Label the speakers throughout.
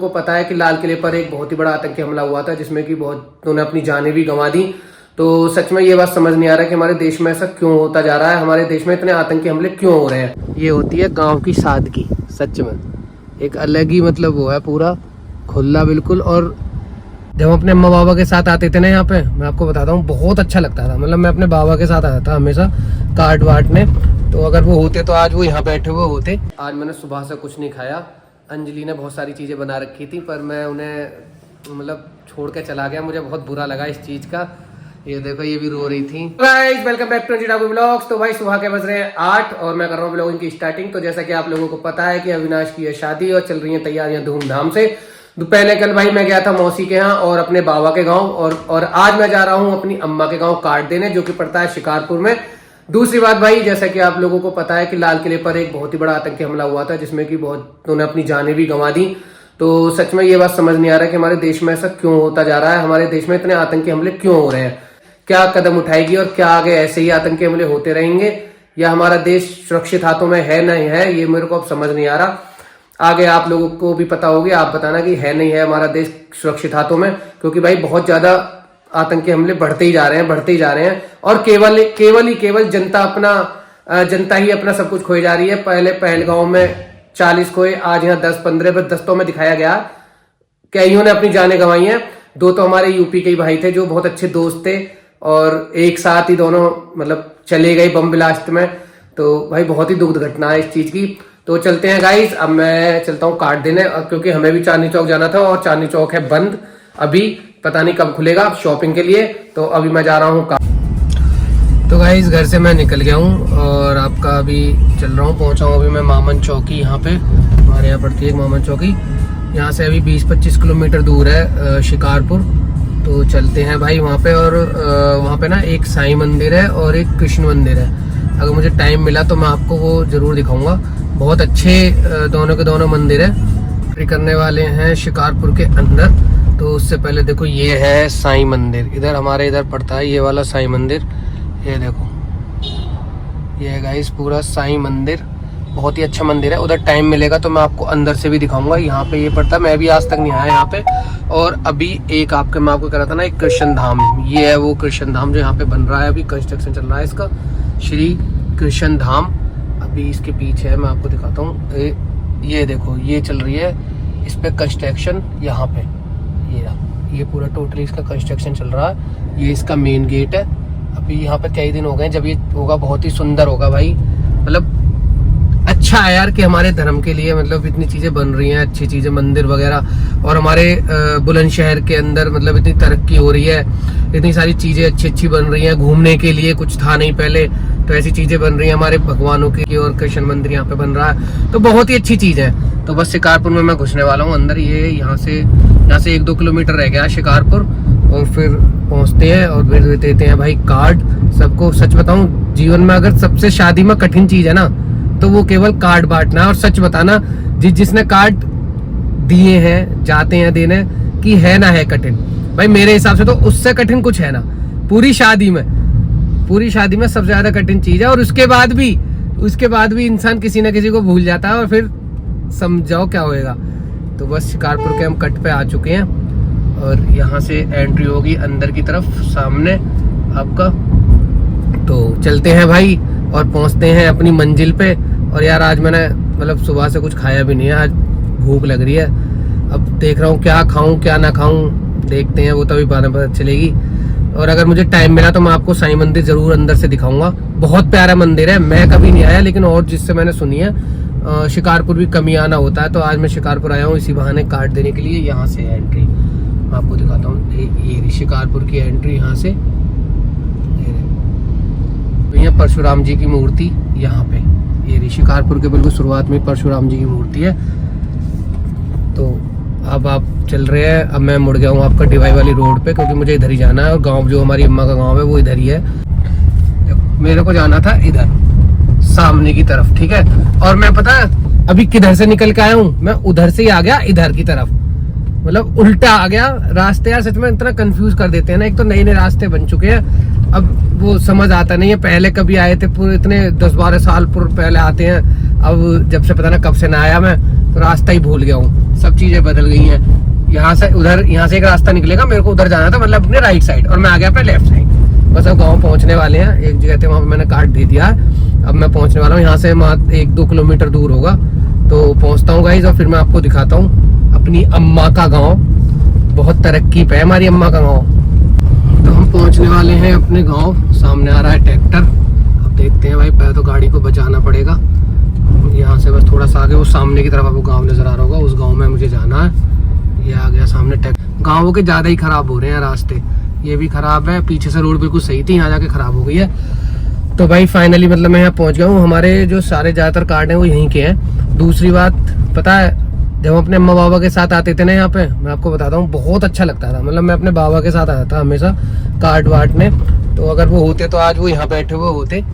Speaker 1: को पता है कि लाल किले पर एक बहुत ही बड़ा आतंकी हमला हुआ था जिसमें कि बहुतों ने अपनी जानें भी गंवा दी। तो सच में ये बात समझ नहीं आ रहा कि हमारे देश में ऐसा क्यों होता जा रहा है, हमारे देश में इतने आतंकी हमले क्यों हो रहे हैं। ये होती है गांव की सादगी, सच में एक अलग ही मतलब वो है, पूरा खुला बिल्कुल। और जब हम अपने अम्मा बाबा के साथ आते थे ना यहाँ पे, मैं आपको बताता हूँ बहुत अच्छा लगता था। मतलब मैं अपने बाबा के साथ आता था हमेशा कार्ड बांटने, तो अगर वो होते तो आज वो यहाँ बैठे हुए होते। आज मैंने सुबह से कुछ नहीं खाया। अंजलि ने बहुत सारी चीज़ें बना रखी थी पर मैं उन्हें मतलब छोड़ के चला गया, मुझे बहुत बुरा लगा इस चीज़ का। ये देखो ये भी रो रही थी। Guys welcome back to Anjita vlogs. तो भाई सुबह के बज रहे हैं 8 और मैं कर रहा हूँ व्लॉगिंग की स्टार्टिंग। तो जैसा कि आप लोगों को पता है कि अविनाश की है शादी और चल रही है तैयारियां धूमधाम से। तो पहले कल भाई मैं गया था मौसी के यहाँ और अपने बाबा के गाँव, और आज मैं जा रहा हूँ अपनी अम्मा के गाँव कार्ड देने, जो कि पड़ता है शिकारपुर में। दूसरी बात भाई, जैसा कि आप लोगों को पता है कि लाल किले पर एक बहुत ही बड़ा आतंकी हमला हुआ था जिसमें कि बहुतों ने अपनी जानें भी गंवा दी। तो सच में ये बात समझ नहीं आ रहा कि हमारे देश में ऐसा क्यों होता जा रहा है, हमारे देश में इतने आतंकी हमले क्यों हो रहे हैं। क्या कदम उठाएगी और क्या आगे ऐसे ही आतंकी हमले होते रहेंगे, या हमारा देश सुरक्षित हाथों में है नहीं है, ये मेरे को अब समझ नहीं आ रहा। आगे आप लोगों को भी पता होगी, आप बताना कि है नहीं है हमारा देश सुरक्षित हाथों में, क्योंकि भाई बहुत ज्यादा आतंकी हमले बढ़ते ही जा रहे हैं और केवल जनता ही अपना सब कुछ खोए जा रही है। पहले पहलगांव में 40 खोए, आज यहाँ 10-15 बस दस्तों में दिखाया गया। कईयों ने अपनी जानें गंवाई हैं। 2 तो हमारे यूपी के ही भाई थे जो बहुत अच्छे दोस्त थे और एक साथ ही दोनों मतलब चले गए बम ब्लास्ट में। तो भाई बहुत ही दुख घटना है इस चीज की। तो चलते हैं गाइस, अब मैं चलता हूँ कार्ड देने, क्योंकि हमें भी चांदनी चौक जाना था और चांदनी चौक है बंद अभी, पता नहीं कब खुलेगा शॉपिंग के लिए। तो अभी मैं जा रहा हूँ। तो गाइस घर से मैं निकल गया हूँ और आपका अभी चल रहा हूँ, पहुँचा हूँ अभी मैं मामन चौकी। यहाँ पे हमारे यहाँ पड़ती है मामन चौकी, यहाँ से अभी 20-25 किलोमीटर दूर है शिकारपुर। तो चलते हैं भाई वहाँ पे। और वहाँ पे ना एक साईं मंदिर है और एक कृष्ण मंदिर है। अगर मुझे टाइम मिला तो मैं आपको वो जरूर दिखाऊंगा। बहुत अच्छे दोनों के दोनों मंदिर है, करने वाले हैं शिकारपुर के अंदर। तो उससे पहले देखो ये है साईं मंदिर, इधर हमारे इधर पड़ता है ये वाला साईं मंदिर। ये देखो ये है गाइस पूरा साईं मंदिर, बहुत ही अच्छा मंदिर है। उधर टाइम मिलेगा तो मैं आपको अंदर से भी दिखाऊंगा। यहाँ पे ये पड़ता है, मैं भी आज तक नहीं आया यहाँ पे। और अभी एक मैं आपको कह रहा था ना, एक कृष्ण धाम, ये है वो कृष्ण धाम जो यहाँ पे बन रहा है, अभी कंस्ट्रक्शन चल रहा है इसका, श्री कृष्ण धाम। अभी इसके पीछे है, मैं आपको दिखाता हूँ। ये देखो ये चल रही है इस पे कंस्ट्रक्शन, यहाँ पे ये पूरा टोटली इसका कंस्ट्रक्शन चल रहा है। ये इसका मेन गेट है। अभी यहाँ पे कई दिन हो गए, जब ये होगा बहुत ही सुंदर होगा भाई। मतलब अच्छा है यार कि हमारे धर्म के लिए मतलब इतनी चीजें बन रही हैं, अच्छी चीजें, मंदिर वगैरह। और हमारे बुलंदशहर के अंदर मतलब इतनी तरक्की हो रही है, इतनी सारी चीजें अच्छी बन रही हैं। घूमने के लिए कुछ था नहीं पहले, तो ऐसी चीजें बन रही हैं हमारे भगवानों की। और कृष्ण मंदिर यहाँ पे बन रहा है, तो बहुत ही अच्छी चीज है। तो बस शिकारपुर में मैं घुसने वाला हूँ अंदर। ये यहाँ से 1-2 किलोमीटर रह गया शिकारपुर, और फिर पहुंचते हैं और फिर देते हैं भाई कार्ड सबको। सच बताऊं, जीवन में अगर सबसे शादी में कठिन चीज है ना, तो वो केवल कार्ड बांटना। और सच बताना, जिसने कार्ड दिए हैं, जाते हैं देने, कि है ना है कठिन भाई, मेरे हिसाब से तो उससे कठिन कुछ है ना। पूरी शादी में सबसे ज्यादा कठिन चीज है। और उसके बाद भी इंसान किसी ना किसी को भूल जाता है, और फिर समझाओ क्या होएगा। तो बस शिकारपुर के हम कट पे आ चुके हैं और यहाँ से एंट्री होगी अंदर की तरफ सामने आपका। तो चलते हैं भाई और पहुंचते हैं अपनी मंजिल पे। और यार आज मैंने मतलब सुबह से कुछ खाया भी नहीं है, आज भूख लग रही है। अब देख रहा हूँ क्या खाऊं क्या ना खाऊं, देखते हैं, वो तो अभी बाद में पता चलेगी। और अगर मुझे टाइम मिला तो मैं आपको साईं मंदिर जरूर अंदर से दिखाऊंगा। बहुत प्यारा मंदिर है, मैं कभी नहीं आया, लेकिन और जिससे मैंने सुनी है शिकारपुर भी कमी आना होता है। तो आज मैं शिकारपुर आया हूँ इसी बहाने कार्ड देने के लिए। यहाँ से एंट्री मैं आपको दिखाता हूँ, ये शिकारपुर की एंट्री यहाँ से। यहाँ परशुराम जी की मूर्ति, यहाँ पे ये शिकारपुर के बिल्कुल शुरुआत में परशुराम जी की मूर्ति है। तो अब आप चल रहे हैं, अब मैं मुड़ गया हूँ आपका डिवाई वाली रोड पे, क्योंकि मुझे इधर ही जाना है। और गांव जो हमारी अम्मा का गांव है वो इधर ही है। मेरे को जाना था इधर सामने की तरफ, ठीक है। और मैं पता है अभी किधर से निकल के आया हूँ, मैं उधर से ही आ गया इधर की तरफ, मतलब उल्टा आ गया। रास्ते यार सच में इतना कंफ्यूज कर देते हैं ना। एक तो नए रास्ते बन चुके हैं, अब वो समझ आता नहीं है। पहले कभी आए थे, पूरे इतने 10-12 साल पहले आते हैं। अब जब से पता ना कब से ना आया मैं, तो रास्ता ही भूल गया हूँ। सब सब चीजें बदल गई हैं। यहाँ से उधर, यहाँ से एक रास्ता निकलेगा, मेरे को उधर जाना था, मतलब अपने राइट साइड, और मैं आ गया अपने लेफ्ट साइड। बस अब गाँव पहुंचने वाले हैं। एक जगह थे वहाँ पे मैंने कार्ड दे दिया, अब मैं पहुंचने वाला हूँ। यहाँ से 1-2 किलोमीटर दूर होगा, तो पहुंचता हूँ गाइस, और फिर मैं आपको दिखाता हूँ अपनी अम्मा का गाँव। बहुत तरक्की पे है हमारी अम्मा का गाँव। तो हम पहुंचने वाले हैं अपने गाँव। सामने आ रहा है ट्रैक्टर, अब देखते हैं भाई, पहले तो गाड़ी को बचाना पड़ेगा। यहाँ से बस थोड़ा सा आगे वो सामने की तरफ आपको गाँव नजर आ रहा होगा, उस गाँव में मुझे जाना है। ये आ गया सामने ट्रैक्टर। गाँवों के ज्यादा ही खराब हो रहे हैं रास्ते, ये भी खराब है, पीछे से रोड बिल्कुल सही थी, यहाँ जाके खराब हो गई है। तो भाई फाइनली मतलब मैं यहाँ पहुँच गया हूँ। हमारे जो सारे ज्यादातर कार्ड हैं वो यहीं के हैं। दूसरी बात पता है, जब हम अपने अम्मा बाबा के साथ आते थे ना यहाँ पे, मैं आपको बताता हूँ बहुत अच्छा लगता था। मतलब मैं अपने बाबा के साथ आता था हमेशा कार्ड वाटने, तो अगर वो होते तो आज वो यहाँ बैठे हुए होते।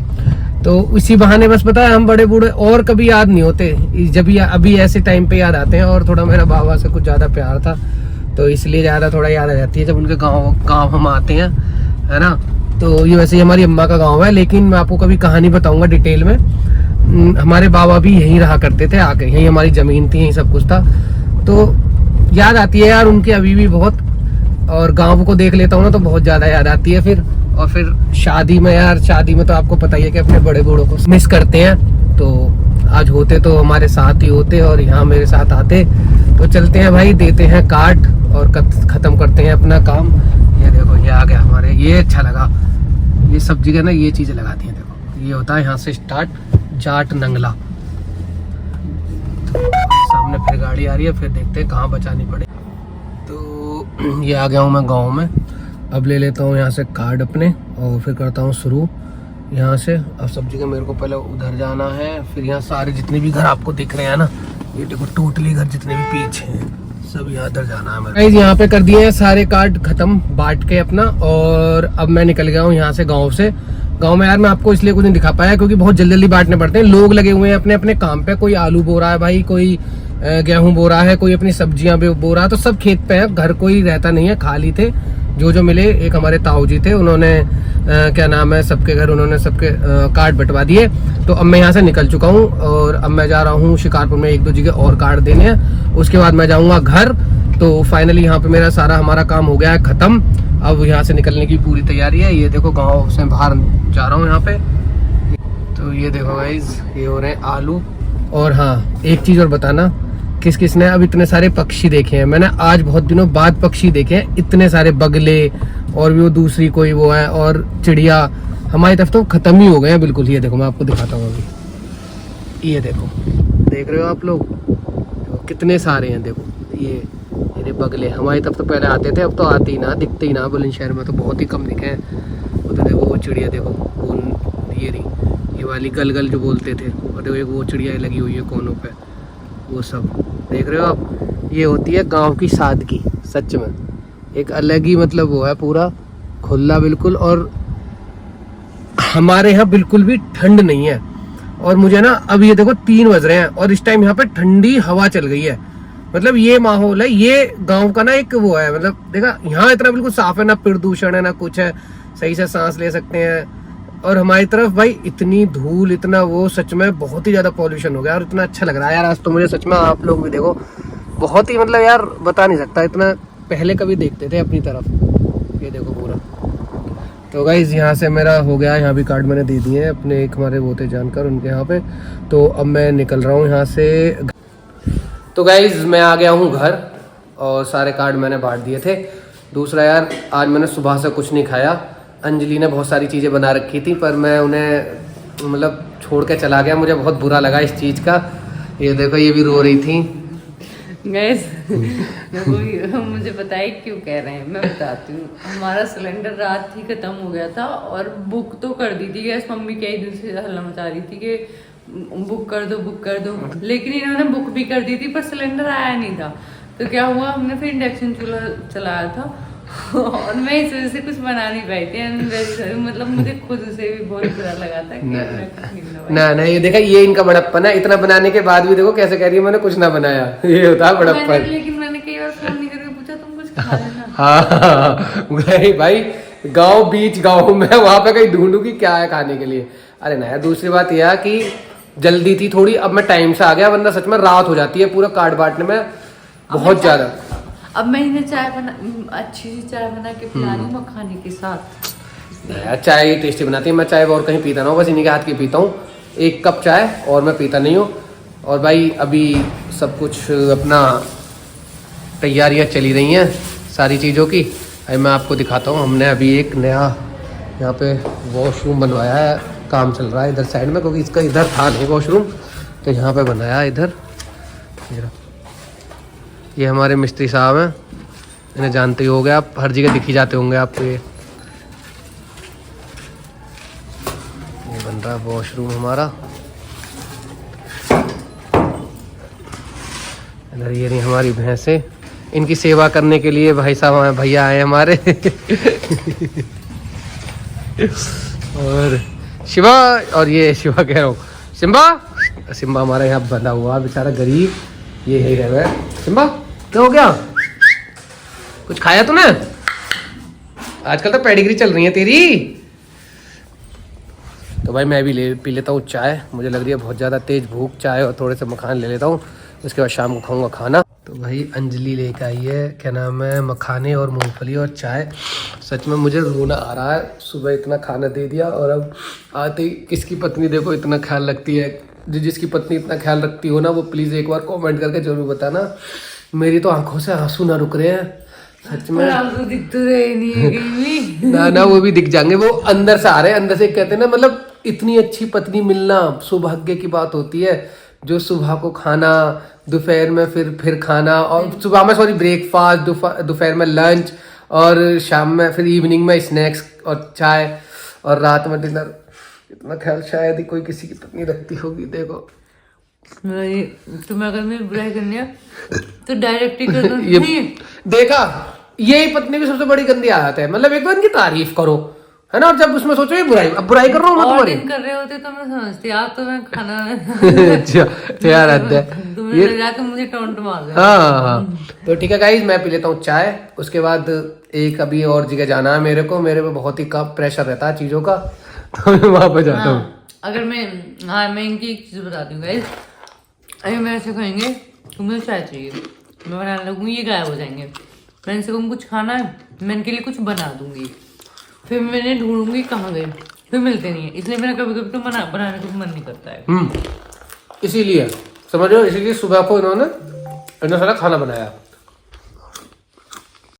Speaker 1: तो इसी बहाने बस पता है हम बड़े बूढ़े और कभी याद नहीं होते, जब अभी ऐसे टाइम पे याद आते हैं। और थोड़ा मेरा बाबा से कुछ ज्यादा प्यार था, तो इसलिए ज्यादा थोड़ा याद आ जाती है जब उनके गाँव हम आते हैं, है ना। तो ये वैसे ही हमारी अम्मा का गाँव है, लेकिन मैं आपको कभी कहानी बताऊंगा डिटेल में। हमारे बाबा भी यहीं रहा करते थे आके, यहीं हमारी जमीन थी, यहीं सब कुछ था। तो याद आती है यार उनकी अभी भी बहुत, और गाँव को देख लेता हूँ ना तो बहुत ज्यादा याद आती है फिर। और फिर शादी में यार, शादी में तो आपको पता ही है कि अपने बड़े बूढ़ों को मिस करते हैं। तो आज होते तो हमारे साथ ही होते और यहाँ मेरे साथ आते। तो चलते हैं भाई, देते हैं कार्ड और खत्म करते हैं अपना काम। ये देखो ये आ गया हमारे, ये अच्छा लगा, ये सब जगह ना ये चीजें लगाती हैं। देखो ये होता है यहाँ से स्टार्ट जाट नंगला। तो सामने फिर गाड़ी आ रही है, फिर देखते हैं कहाँ बचानी पड़े। तो ये आ गया हूँ मैं गाँव में। अब ले लेता हूँ यहाँ से कार्ड अपने और फिर करता हूँ शुरू यहाँ से। अब सब जगह मेरे को पहले उधर जाना है, फिर यहाँ सारे जितने भी घर आपको दिख रहे हैं ना, ये देखो टोटली घर जितने भी पीछे हैं सब यहाँ इधर जाना है मेरे। यहाँ पे कर दिए हैं सारे कार्ड खत्म बांट के अपना, और अब मैं निकल गया हूँ यहाँ से गाँव से। गाँव में यार मैं आपको इसलिए कुछ नहीं दिखा पाया क्योंकि बहुत जल्दी जल्दी बांटने पड़ते हैं। लोग लगे हुए हैं अपने अपने काम पे, कोई आलू बो रहा है भाई, कोई गेहूं बो रहा है, कोई अपनी सब्जियां बो रहा है। तो सब खेत पे है, घर कोई रहता नहीं है, खाली थे जो मिले। एक हमारे ताऊ जी थे, उन्होंने क्या नाम है, सबके घर उन्होंने सबके कार्ड बंटवा दिए। तो अब मैं यहाँ से निकल चुका हूँ और अब मैं जा रहा हूँ शिकारपुर में 1-2 जगह और कार्ड देने हैं, उसके बाद मैं जाऊँगा घर। तो फाइनली यहाँ पे मेरा सारा हमारा काम हो गया है खत्म। अब यहाँ से निकलने की पूरी तैयारी है। ये देखो गाँव से बाहर जा रहा हूँ यहाँ पे। तो ये देखो गाइस, ये हो रहे हैं आलू। और हाँ एक चीज़ और बताना, किस किस ने अब इतने सारे पक्षी देखे हैं। मैंने आज बहुत दिनों बाद पक्षी देखे हैं, इतने सारे बगले और भी वो दूसरी कोई वो है, और चिड़िया हमारी तरफ तो खत्म ही हो गए हैं बिल्कुल। ये देखो मैं आपको दिखाता हूँ अभी, ये देखो देख रहे हो आप लोग, देखो कितने सारे हैं। देखो ये बगले हमारी तरफ तो पहले आते थे, अब तो आते ही ना, दिखते ही ना। बुलंदशहर में तो बहुत ही कम दिखे हैं। उधर देखो वो चिड़िया, देखो वो ये वाली गलगल जो बोलते थे, और देखो एक वो चिड़िया लगी हुई है कोनों पे, वो सब देख रहे हो आप। ये होती है गांव की सादगी, सच में एक अलग ही मतलब वो है, पूरा खुला बिल्कुल। और हमारे यहाँ बिल्कुल भी ठंड नहीं है। और मुझे ना अब ये देखो 3 बज रहे हैं और इस टाइम यहाँ पे ठंडी हवा चल गई है। मतलब ये माहौल है, ये गांव का ना एक वो है। मतलब देखा यहाँ इतना बिल्कुल साफ है, ना प्रदूषण है ना कुछ है, सही से सांस ले सकते हैं। और हमारी तरफ भाई इतनी धूल, इतना वो, सच में बहुत ही ज्यादा पॉल्यूशन हो गया। और इतना अच्छा लग रहा है यार आज तो मुझे, सच में। आप लोग भी देखो, बहुत ही मतलब यार बता नहीं सकता, इतना पहले कभी देखते थे अपनी तरफ। ये देखो पूरा। तो गाइज यहाँ से मेरा हो गया, यहाँ भी कार्ड मैंने दे दिए हैं अपने एक हमारे वो थे जानकर, उनके यहाँ पे। तो अब मैं निकल रहा हूँ यहाँ से। तो गाइज मैं आ गया हूँ घर और सारे कार्ड मैंने बांट दिए थे। दूसरा यार, आज मैंने सुबह से कुछ नहीं खाया। अंजलि ने बहुत सारी चीज़ें बना रखी थी पर मैं उन्हें मतलब छोड़ के चला गया, मुझे बहुत बुरा लगा इस चीज़ का। ये देखो ये भी रो रही थी।
Speaker 2: गैस मुझे बताइए क्यों कह रहे हैं, मैं बताती हूँ। हमारा सिलेंडर रात ही खत्म हो गया था और बुक तो कर दी थी गैस। मम्मी कई दिन से हल्ला मचा रही थी कि बुक कर दो, लेकिन इन्होंने बुक भी कर दी थी पर सिलेंडर आया नहीं था। तो क्या हुआ, हमने फिर इंडक्शन चूल्हा चलाया था और मैं इस वजह से कुछ बना नहीं पाई थी। मतलब मुझे खुद से भी बहुत बुरा लगा था।
Speaker 1: ना ये देखा, ये इनका बड़प्पन है। इतना बनाने के बाद भी देखो कैसे कह रही है मैंने कुछ ना बनाया। ये होता है बड़प्पन।
Speaker 2: लेकिन मैंने कई बार फोन नहीं करके पूछा तुम कुछ खा लेना।
Speaker 1: हाँ भाई, गाँव बीच गाँव में वहां पे कहीं ढूंढू की क्या है खाने के लिए। अरे ना, दूसरी बात यह कि जल्दी थी थोड़ी, अब मैं टाइम से आ गया, वरना सच में रात हो जाती है पूरा कार्ड बांटने में। बहुत ज्यादा।
Speaker 2: अब मैं इन्हें चाय बना अच्छी सी चाय बना के पिला रही हूँ मखाने के साथ।
Speaker 1: यार चाय टेस्टी बनाती है, मैं चाय और कहीं पीता ना हूँ, बस इन्हीं के हाथ की पीता हूँ। 1 कप चाय और मैं पीता नहीं हूँ। और भाई अभी सब कुछ अपना तैयारियाँ चली रही हैं सारी चीज़ों की। अभी मैं आपको दिखाता हूँ, हमने अभी एक नया यहाँ पे वॉशरूम बनवाया है, काम चल रहा है इधर साइड में, क्योंकि इसका इधर था नहीं वॉशरूम, तो यहाँ पे बनाया है इधर। ये हमारे मिस्त्री साहब हैं, इन्हें जानते ही होंगे आप, हर जगह दिखी जाते होंगे आपको। ये बन रहा है वॉशरूम हमारा। इधर ये नहीं हमारी भैंसें, इनकी सेवा करने के लिए भाई साहब भैया आए हमारे और शिवा, और ये शिवा कह रहा हूँ सिम्बा। सिम्बा हमारा यहाँ बंधा हुआ बेचारा गरीब, ये यही रह गया। सिम्बा क्या हो गया, कुछ खाया तूने? आजकल तो पेडिग्री चल रही है तेरी। तो भाई मैं भी पी लेता हूँ चाय, मुझे लग रही है बहुत ज़्यादा तेज़ भूख। चाय और थोड़े से मखान ले लेता हूँ, उसके बाद शाम को खाऊंगा खाना। तो भाई अंजलि लेकर आई है, क्या नाम है, मखाने और मूंगफली और चाय। सच में मुझे रोना आ रहा है, सुबह इतना खाना दे दिया और अब आते ही किसकी पत्नी देखो इतना ख्याल रखती है। जिसकी पत्नी इतना ख्याल रखती हो ना, वो प्लीज़ एक बार कमेंट करके जरूर बताना। मेरी तो आंखों से आंसू ना रुक रहे हैं सच में।
Speaker 2: आंसू दिख तो रहे नहीं है कहीं भी।
Speaker 1: ना वो भी दिख जाएंगे, वो अंदर से आ रहे हैं, अंदर से कहते हैं ना, मतलब इतनी अच्छी पत्नी मिलना सौभाग्य की बात होती है। जो सुबह को खाना, दोपहर में फिर खाना, और सुबह में सॉरी ब्रेकफास्ट, दोपहर में लंच, और शाम में फिर इवनिंग में स्नैक्स और चाय, और रात में डिनर। इतना ख्याल शायद ही कोई किसी की पत्नी रखती होगी। देखो
Speaker 2: तुम्हें अगर मेरी बुराई करनी है तो डायरेक्ट ही कर दो।
Speaker 1: ये देखा, यही पत्नी की सबसे बड़ी गंदी आदत है। मतलब एक बार इनकी तारीफ करो, है ना, और जब उसमें सोचो ये बुराई, अब बुराई कर रहा हूँ मैं तुम्हारी।
Speaker 2: दिन कर रहे होते तो मैं समझती, आप तो मैं खाना
Speaker 1: अच्छा यार हद है
Speaker 2: तुम्हें लग रहा है मुझे टोंट मार रहे हो।
Speaker 1: हाँ। तो ठीक है गाइस, मैं पी लेता हूँ चाय, उसके बाद एक अभी और जगह जाना है मेरे को। मेरे पे बहुत ही कम प्रेशर रहता है चीजों का, तो मैं वहां पर जाता हूँ।
Speaker 2: अगर मैं इनकी एक चीज बताती हूँ गाइस, अभी मेरे से कहेंगे तुम्हें चाय चाहिए, मैं बनाने लगूंगी, ये गायब हो जाएंगे। मैं इनसे कहूँगी कुछ खाना है, मैं इनके लिए कुछ बना दूंगी, फिर मैंने ढूंढूंगी कहाँ गए, फिर मिलते नहीं है। इसलिए मेरा कभी कभी तो बनाने को मन नहीं करता है।
Speaker 1: इसीलिए समझ लो, इसीलिए सुबह को इन्होंने सारा खाना बनाया।